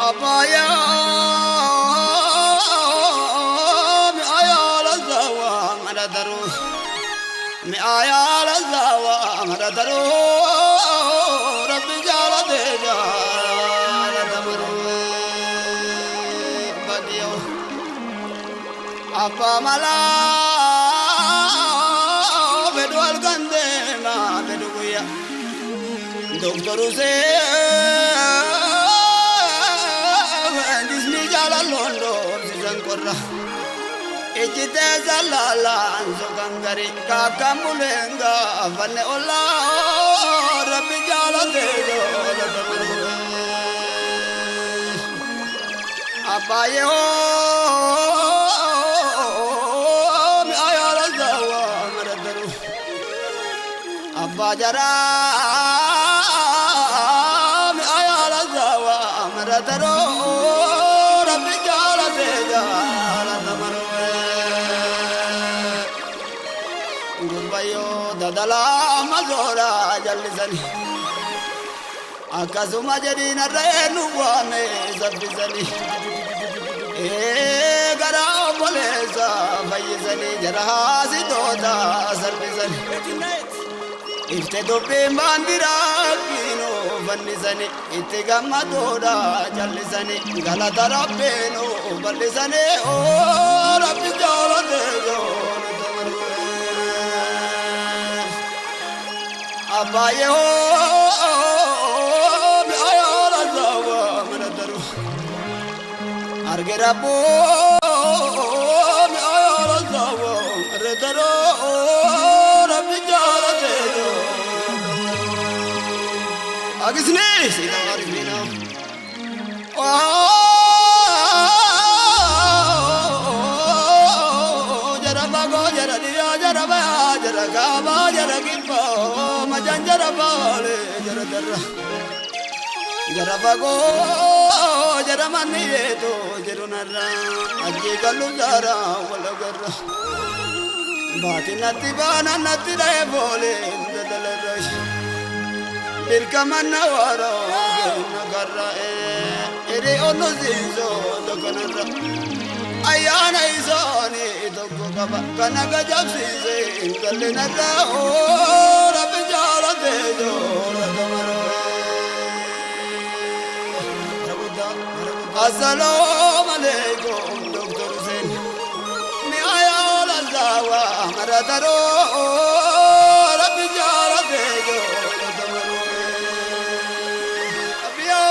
أبايا مأيال الزوا مردرو مأيال الزوا مردرو رب جال دجا ردمرو بديو أبا ملا بدوال كندي ما بدويا دكتور londo zangorra ejite zalala zogangari kakamulenga vanne olla rabbi jala dejo abaye o mi ayala zawa maradaru abajara mi ayala zawa maradaru dadala mazora jallisani akasuma jedina reenu wane sabbisani gara bolesa fayyisani jarahasi dota sarbisani ifte dubbi bandira kino fannisani itti gammadoodha jallisani galata rabbeenu ballisani o rabbi jaalateeyo abaye ho mi ayala zawa maradaru argerapo mi ayala zawa maradaru rabbi jalateyo agisne sila arifina Gaba jara gilba majan jara bale jara darra jara bago jara maniye to jara narra ajje galu jara wala garra baati natti bana natti re bole dadal rash dil kamanna waro na garra ere onu zizo dokanarra ayana izani dokko kaba kanaga japsize gallenarra o rabbi jala dejo radamaro assalamu alaikum doctor Hussein mi ayala zawa maradaro rabbi jala dejo radamaro abiyo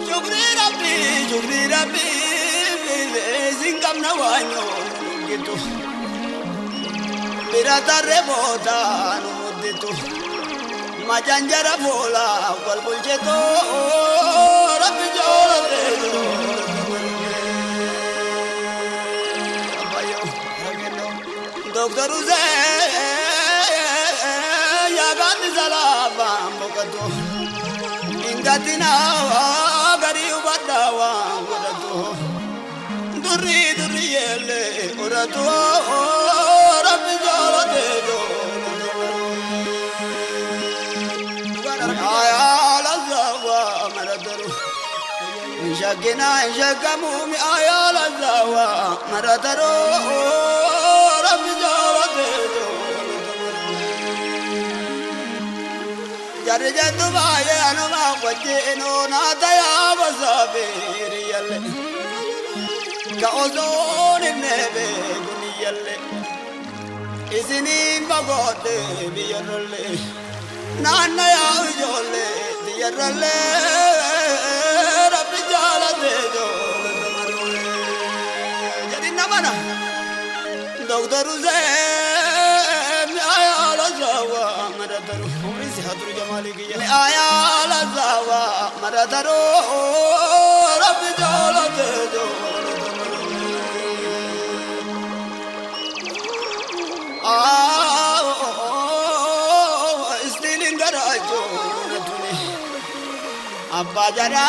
jugri rabbi Zingam na wanyo gitu Birata rebota nuditu Majanjara bola wal buljeto Rabbi jola dejo Abayo rageno Doctor Hussein Yagati zalaba mbokato Ingatina gari ubadawa ngodato Duri yele orato rabbi jala dejo ayala zawa maradaru shagina shagamu mi ayala zawa maradaru rabbi jala dejo jare jatu baye anuma wajeno na daya basabir yele ka ozone nebe guniyalle isinin bagode biyarolle nana ya ujolle biyarolle rabbi jala dejo jadi namana doctor Hussein ayala zawa maradaru umri sihatur jamali ki ayala zawa maradaru rabbi jala dejo istilin garajo natuni abba jara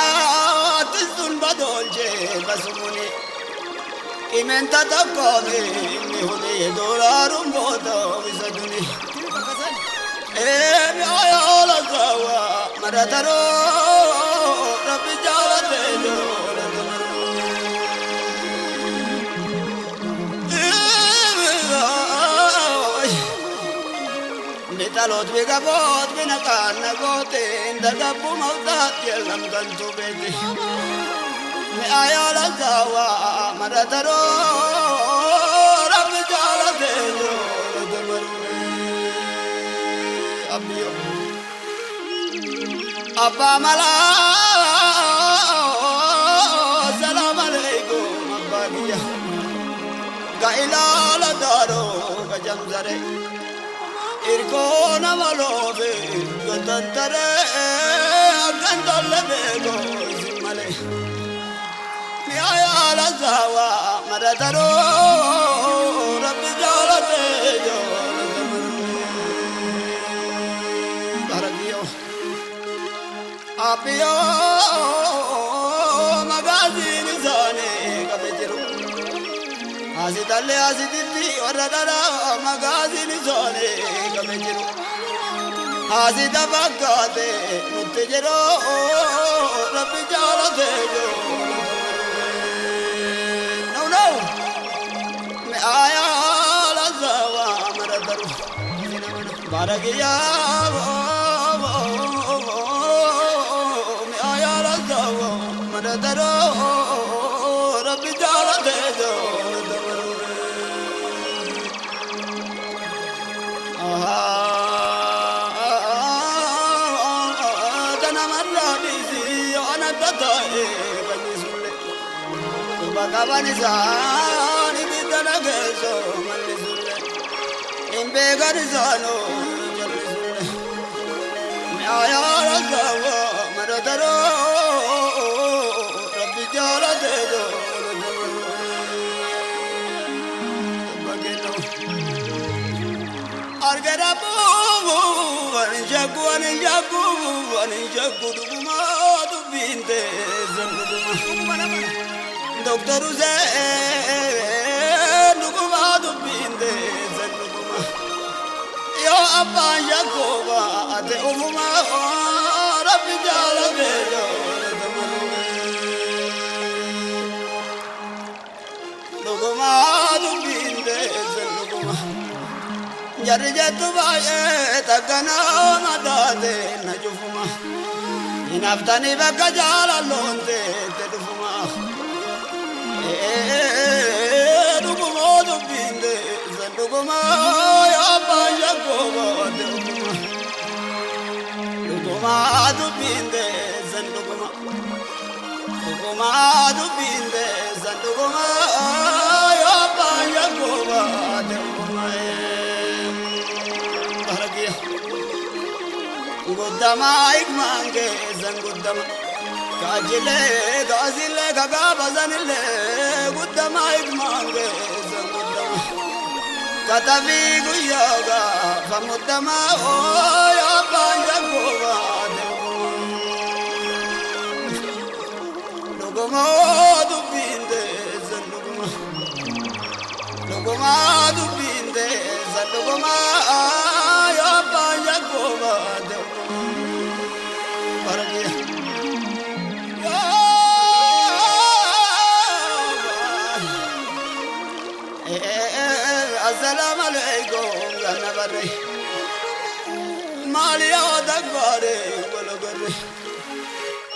tizun badolje basumuni imenta takone mi hone dolarum bodo visaduni mi ayala zawa maradaro rabbi Jalot bigabot binakan nagotin dagabu mautat yelam gantu beti me ayala zawa marataro rab jalate jo abiyo apa mala salam alaikum abagiya gaila la daro gajam zare irkona malove gantare gandalle bego simale mi ayala zawa marataro rabbi jalate jo baragiyo apiyo magazin zane kabejiru Asitalle asititti oradara magazin zone kabejiru asita bakate muttejero rabbi jalate jo no me aya la zawa maradaru baragiya me aya la zawa maradaru rabbi jalate jo Bagabanizan ibitana gezo malizule imbeganizano jalizule me ayara zawa maradaro rabbi jalate jo bageno argarabu anjagu duguma tu binte zanduguma Doctor Uze duguma tu binte zanduguma yo abba yakoba ate umuma rabbi jalate jo duguma tu binte zanduguma Jarjatu baye takana madade najufuma inaftani bakajala lonte tedufuma duguma dubinde zanduguma ya baya goba duguma dubinde zanduguma duguma dubinde zanduguma ya baya goba duguma Guddama ikmange zanguddama kajile gazile gagabazanile guddama ikmange zanguddama katabi guyaga famuddama oya panja goba duguma dubinde zanduguma duguma dubinde zanduguma ya panja goba Assalamu alaikum ya nabare Maliya dagbare walagare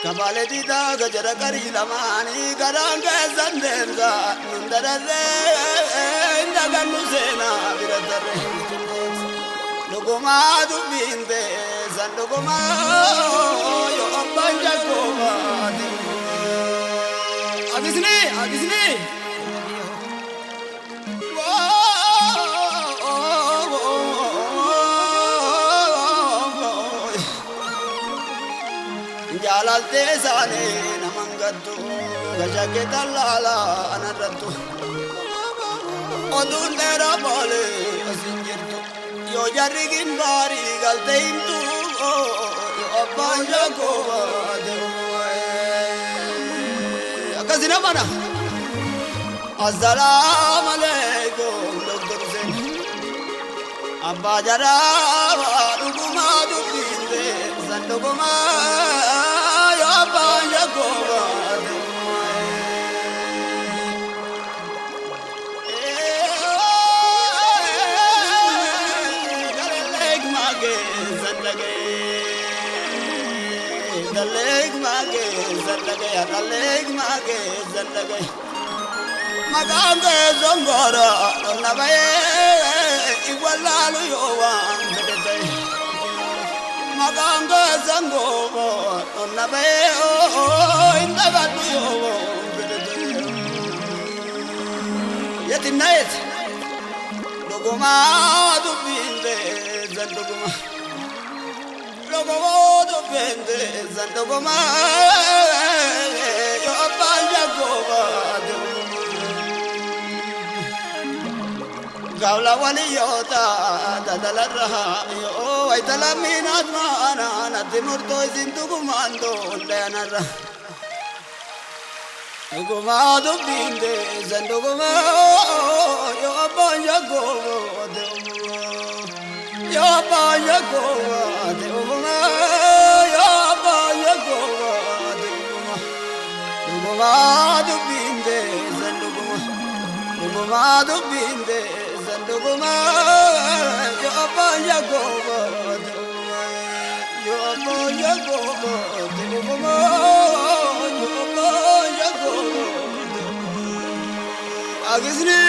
Kabale dida gajara kari lamani garanga zandenza nundarare ndaganu sena biradare Luguma dubinde zanduguma yo abanja koma Agisni Jalalte sane namangattu gajake talala anarrattu odundera bole asinjirtu yo jarigin bari galte intu yo abanja goba akazina mana assalamu alaikum doctor sen abba jara duguma dubinde zanduguma ya banja goba zallage daleg mage zallage ya daleg mage zallage magange zongora nabaye igwalalu yowan bedete magange zangobo nabaye indagadu yowan bedete yetinayet logoma dubinde zandogoma logoma dubinde zandogoma yo banja goba gawla wali yota dadala raha yo aitala minat mana nadimurto zindugumando leanara logoma dubinde zandogoma yo banja goba ya ba ya go de uma ya ba ya go de uma du binde zanduguma du binde zanduguma ya ba ya go de uma ya ba ya go de uma ya ba ya go de agisni